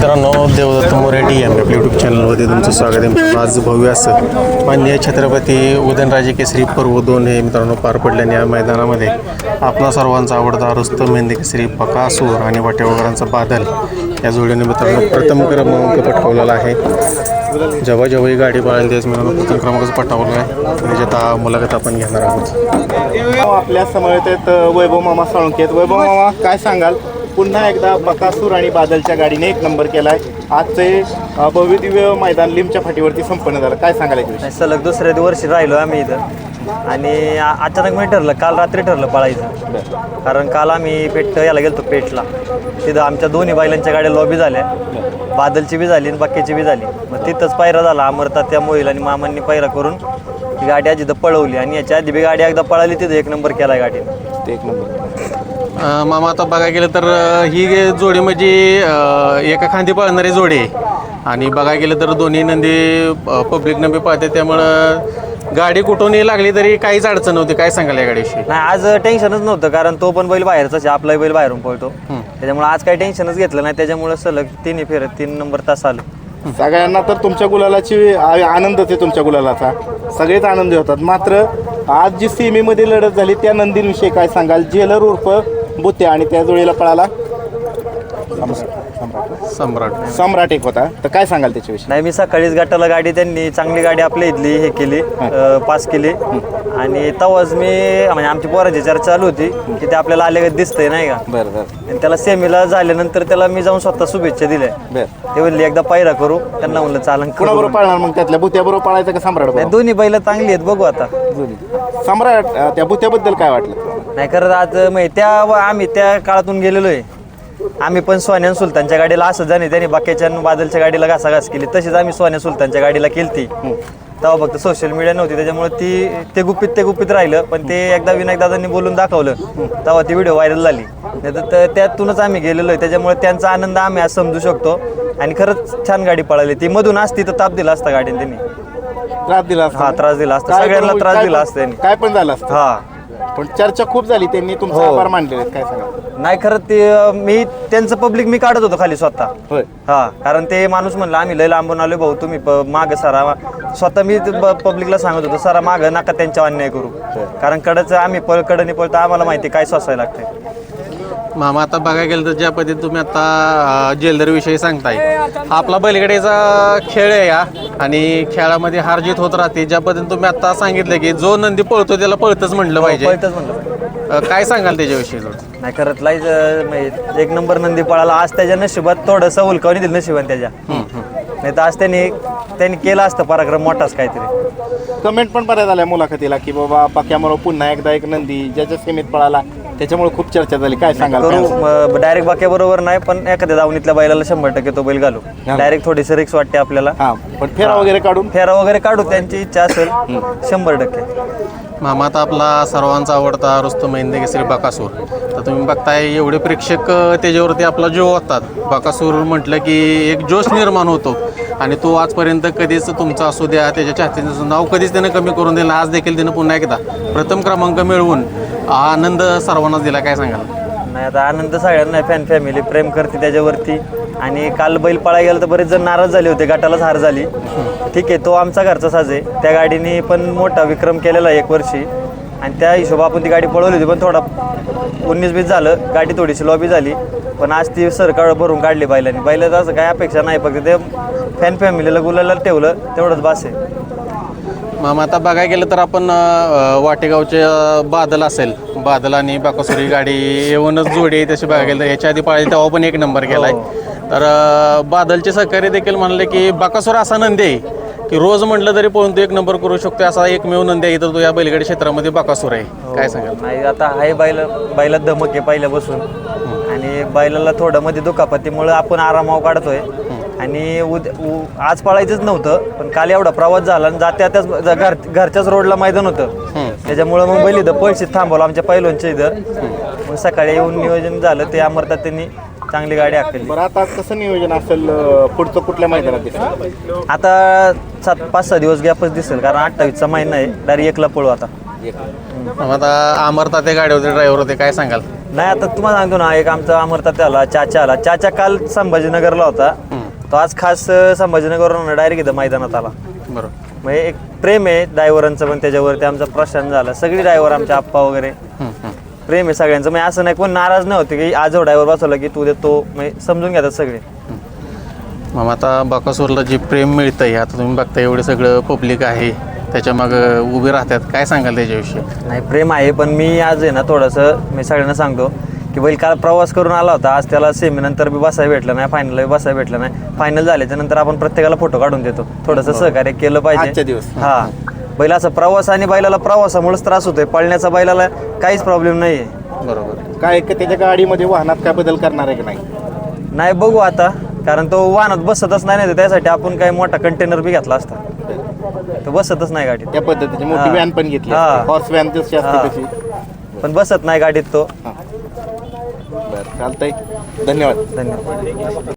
मित्रांनो, देवदत्त मोरे DM आपल्या YouTube चॅनलमध्ये तुमचं स्वागत आहे. आज भव्य असं माननीय छत्रपती उदयनराजे केसरी पर्व 2 हे मित्रांनो पार पडल्याने या मैदानामध्ये आपला सर्वांचा आवडता रुस्तम हिंद केसरी बकासूर आणि वाटेवकरांचा बादल या जोडीने मित्रांनो प्रथम क्रमांक पटकावलेला आहे. जेव्हा ही गाडी पळाली त्याच मित्रांनो प्रथम क्रमांकाचं पटकावलं आहे. त्याच्यात मुलाखत आपण घेणार आहोत. आपल्या समोर आहेत वैभव मामा साळुंके. वैभव मामा, काय सांगाल? पुन्हा एकदा बकासूर आणि बादलच्या गाडीने एक नंबर केला आहे. आजचे भव्य दिव्य मैदान लिमच्या फाटीवरती संपन्न झालं. काय सांगाल याच्याविषयी? सलग दुसऱ्या वर्षी राहिलो आम्ही इथं आणि अचानक मी ठरलं, काल रात्री ठरलं पळायचं. कारण काल आम्ही याला गेलतो पेठला. तिथं आमच्या दोन्ही बैलांच्या गाड्या लॉबी झाल्या, बादलची बी झाली आणि बाकीची बी झाली. मग तिथंच पायरा झाला. अमरता त्या मोहिल आणि मामांनी पायरा करून ती गाडी आज इथं पळवली आणि याच्या आधी बी गाडी एकदा पळाली, तिथं एक नंबर केला गाडीने. एक नंबर. मामा, आता बघायला गेलं तर ही जोडी म्हणजे एका खांदी पळणारी जोडी आहे आणि बघायला गेलं तर दोन्ही नंदी पब्लिक नंबी पाहते, त्यामुळं गाडी कुठूनही लागली तरी काहीच अडचण नव्हती. काय सांगाल या गाडीविषयी? नाही, आज टेन्शनच नव्हतं कारण तो पण बैल बाहेरचाच आहे, आपलाही बैल बाहेरून पळतो. त्याच्यामुळे आज काही टेन्शनच घेतलं नाही. त्याच्यामुळे सलग तिन्ही फेरत 3 नंबर तास आलं. सगळ्यांना तर तुमच्या गुलालाची आनंदच आहे. तुमच्या गुलालाचा सगळेच आनंदी होतात. मात्र आज जी सेमीमध्ये लढत झाली त्या नंदींविषयी काय सांगाल? जेलर उर्फ बुत्या आणि त्या जोडीला पळाला सम्राट एक होता, तर काय सांगाल त्याच्याविषयी? नाही, मी सकाळीच गटाला गाडी त्यांनी चांगली गाडी आपल्या इथली हे केली, पास केली आणि तेव्हाच मी म्हणजे आमची पोरांची चर्चा चालू होती की ते आपल्याला आले दिसतंय नाही का. बरं. आणि त्याला सेमीला झाल्यानंतर त्याला मी जाऊन स्वतः शुभेच्छा दिल्या. ते म्हणले एकदा पायरा करू. त्यांना म्हणलं चालन. कोणाबरोबर पळणार मग? त्यातल्या बुत्या बरोबर पळायचं का सम्राट? दोन्ही बैल चांगली आहेत, बघू आता. सम्राट, त्या बुत्याबद्दल काय वाटलं? नाही खरं आज आम्ही त्या काळातून गेलेलो आहे. आम्ही पण सोन्या सुलतानच्या गाडीला असं जाणे त्यांनी बाकीच्या बादलच्या गाडीला घासाघास केली, तशीच आम्ही सोन्या सुलतानच्या गाडीला केली. तेव्हा फक्त सोशल मीडिया नव्हती, त्याच्यामुळे ते गुपित राहिलं. पण ते एकदा विनायक दादांनी बोलून दाखवलं तेव्हा ती व्हिडिओ व्हायरल झाली. तर त्यातूनच आम्ही गेलेलो आहे. त्याच्यामुळे त्यांचा आनंद आम्ही आज समजू शकतो. आणि खरंच छान गाडी पळाली. ती मधून असती तर ताप दिला असता गाडीने. त्यांनी त्रास दिला असता. हा, त्रास दिला असता, सगळ्यांना त्रास दिला असता त्यांनी. काय पण झालं असतं. हा, पण चर्चा खूप झाली. त्यांनी तुमचा आभार मानले. काय सांगा? नाही खरं ते मी त्यांचं पब्लिक मी काढत होतो खाली स्वतः. होय. हा, कारण ते माणूस म्हणलं आम्ही लय लांबून आलो भाऊ, तुम्ही मागं सारा. स्वतः मी पब्लिकला सांगत होतो सारा मागं नका त्यांच्या अन्याय करू. कारण आम्ही कडनी पळतो, आम्हाला माहिती काय सोसायला लागतंय. मामा, आता बघायला गेलं तर ज्या पद्धतीने तुम्ही आता जेलर विषयी सांगताय, हा आपला बैलगाडीचा खेळ आहे या आणि खेळामध्ये हार जीत होत राहते. ज्या पद्धतीने तुम्ही आता सांगितलं की जो नंदी पळतो त्याला पळतच म्हटलं पाहिजे. पळतच म्हणलं. काय सांगाल त्याच्याविषयी? नाही खरंच लाईच एक नंबर नंदी पळाला. आज त्याच्या नशिबात थोडंसं उलकावणी दिलं नशिबाने त्याच्या. नाही तर आज त्यांनी केलं असतं पराक्रम मोठाच काहीतरी. कमेंट पण बऱ्याच झाल्या मुलाखतीला की बाबा बाक्यामरो पुन्हा एकदा एक नंदी ज्याच्या सीमेत पळाला, त्याच्यामुळे खूप चर्चा झाली. काय सांगाल? करू डायरेक्ट बाक्या बरोबर नाही, पण एखाद्या दावणीतल्या बैलाला 100% तो बैल घालू. डायरेक्ट थोडीशी रिक्स वाटते आपल्याला. पण फेरा वगैरे काढू त्यांची इच्छा असेल 100%. मामा, आता आपला सर्वांचा आवडता रुस्तम हिंद केसरी बकासूर, तर तुम्ही बघताय एवढे प्रेक्षक त्याच्यावरती आपला जीव होतात. बकासूर म्हटलं की एक जोश निर्माण होतो आणि तो आजपर्यंत कधीच तुमचा असू द्या त्याच्या चाहत्यांचं नाव कधीच त्यानं कमी करून दिलं. आज देखील त्यानं पुन्हा एकदा प्रथम क्रमांक मिळवून आनंद सर्वांनाच दिला. काय सांगाल? नाही, आता आनंद सगळ्यांना, फॅमिली प्रेम करते त्याच्यावरती. आणि काल बैल पळायला गेला तर बरेच जण नाराज झाले होते, गटालाच हार झाली. ठीक आहे, तो आमचा घरचा साज आहे. त्या गाडीने पण मोठा विक्रम केलेला 1 वर्षी आणि त्या हिशोबा आपण ती गाडी पळवली होती. पण थोडा 19-20 झालं, गाडी थोडीशी लॉबी झाली. पण आज ती सरकार भरून काढली बैलांनी. बैलाचं असं काही अपेक्षा नाही, फक्त ते फॅमिलीला गुलाला ठेवलं तेवढंच बास आहे. मामा, आता बघायला गेलं तर आपण वाटेगावचे बादल असेल, बादल आणि बाकासुरी गाडी येऊनच जोडी आहे तशी बघायला गेलं तर ह्याच्या आधी पाळली तेव्हा पण 1 नंबर केला आहे. तर बादलचे सहकारी देखील म्हणले की बकासूर असा नंदी आहे की रोज म्हटलं तरी पळून तो 1 नंबर करू शकतो. असा एकमेव नंदी आहे तर तो या बैलगाडी क्षेत्रामध्ये बकासूर आहे. काय सांगाल? नाही, आता हाय बैलात धमक आहे पहिल्यापासून आणि बैलाला थोडं मध्ये दुखापतीमुळे आपण आरामावर काढतोय. आणि आज पळायचंच नव्हतं, पण काल एवढा प्रवास झाला आणि त्याच घरच्याच रोडला मैदान होतं. त्याच्यामुळं मग बैल इथं पळशीत थांबवलं आमच्या पैलवानच्या इथं. मग सकाळी येऊन नियोजन झालं, ते अमरतात त्यांनी चांगली गाडी आखली. बरं, आता कसं नियोजन असेल पुढचं? कुठल्या मैदानात दिसेल? आता 5-6 दिवस गॅपच दिसेल, कारण 28चा महिना आहे. डायरेक्ट 1ला पळू आता. आता अमरता ते गाडीवरती ड्रायव्हर होते, काय सांगाल? नाही, आता तुम्हाला सांगतो ना, एक आमचा अमरता आला, चाचा आला. चाचा काल संभाजीनगरला होता तो आज खास संभाजीनगरवरून डायरेक्ट इथं मैदानात आला. बरोबर. म्हणजे एक प्रेम आहे ड्रायव्हरांचं पण त्याच्यावरती आमचा प्रशांत झाला. सगळी ड्रायव्हर आमचे आप्पा वगैरे प्रेम आहे सगळ्यांचं. म्हणजे असं नाही कोण नाराज नाही होते की आज ड्रायव्हर बसवला की तू देतो, म्हणजे समजून घेतात सगळे. मग आता बकासूरला जे प्रेम मिळतं आहे, आता तुम्ही बघता एवढं सगळं पब्लिक आहे त्याच्या मागं उभे राहतात, काय सांगाल त्याच्याविषयी? नाही प्रेम आहे, पण मी आज आहे ना थोडंसं मी सगळ्यांना सांगतो की बैल काल प्रवास करून आला होता. आज त्याला सेमीनंतर बी बसायला भेटलं नाही, फायनलला बी बसायला भेटलं नाही. फायनल झाल्याच्या नंतर आपण प्रत्येकाला फोटो काढून देतो. थोडंसं सहकार्य केलं आजच्या पाहिजे. दिवस. हा बैलाचा प्रवास आणि बैलाला प्रवासामुळेच त्रास होतोय. पळण्याचा बैलाला काहीच प्रॉब्लेम नाही आहे. बरोबर. काय त्याच्या गाडीमध्ये वाहनात काय बदल करणार आहे की नाही? नाही बघू आता, कारण तो वाहनात बसतच नाही ना, त्यासाठी आपण काही मोठा कंटेनर बी घेतला असता. तो बसतच नाही गाडीत. त्या पद्धतीची मोठी हा. व्हॅन पण घेतली, हा. हॉर्स व्हॅन जशी हा. असते तशी. पण बसत नाही गाडीत तो. बरं चालतंय, धन्यवाद. धन्यवाद.